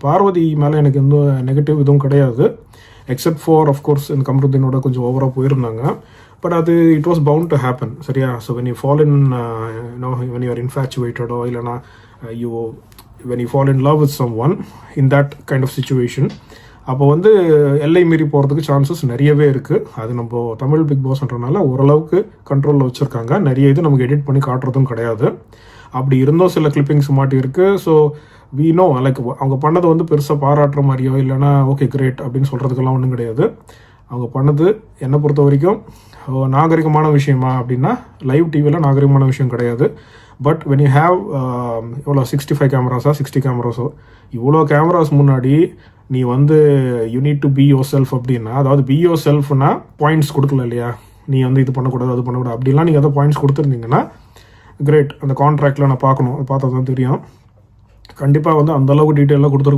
பார்வதி மேலே எனக்கு எந்த நெகட்டிவ் இதுவும் கிடையாது, எக்ஸப்ட் ஃபார் அஃப்கோர்ஸ் இந்த கமருதீனோட கொஞ்சம் ஓவராக போயிருந்தாங்க. பட் அது it was bound to happen, சரியா? So when you fall in when you are இன்ஃபேச்சுவேட்டடோ இல்லைனா when you fall in love with someone in that kind of situation, அப்போ வந்து எல்லை மீறி போகிறதுக்கு சான்சஸ் நிறையவே இருக்குது. அது நம்ம தமிழ் பிக் பாஸ்ன்றனால ஓரளவுக்கு கண்ட்ரோலில் வச்சுருக்காங்க. நிறைய இது நமக்கு எடிட் பண்ணி காட்டுறதும் கிடையாது. அப்படி இருந்தும் சில கிளிப்பிங்ஸ் மாட்டி இருக்குது. ஸோ வி நோ லைக் அவங்க பண்ணது வந்து பெருசாக பாராட்டுற மாதிரியோ இல்லைனா ஓகே கிரேட் அப்படின்னு சொல்கிறதுக்கெல்லாம் ஒன்றும் கிடையாது. அவங்க பண்ணது என்னை பொறுத்த வரைக்கும் நாகரிகமான விஷயமா அப்படின்னா லைவ் டிவியில் நாகரிகமான விஷயம் கிடையாது. பட் வென் யூ ஹேவ் எவ்வளோ 65 கேமராஸா 60 கேமராஸோ, இவ்வளோ கேமராஸ் முன்னாடி நீ வந்து you need to be your self அப்படின்னா, அதாவது பி யோர் செல்ஃப்னா பாயிண்ட்ஸ் கொடுக்கல இல்லையா? நீ வந்து இது பண்ணக்கூடாது அது பண்ணக்கூடாது அப்படிலாம் நீங்கள் எதாவது பாயிண்ட்ஸ் கொடுத்துருந்தீங்கன்னா கிரேட். அந்த கான்ட்ராக்டில் நான் பார்க்கணும், அது பார்த்தா தான் தெரியும். கண்டிப்பாக வந்து அந்தளவுக்கு டீட்டெயிலாக கொடுத்துருக்க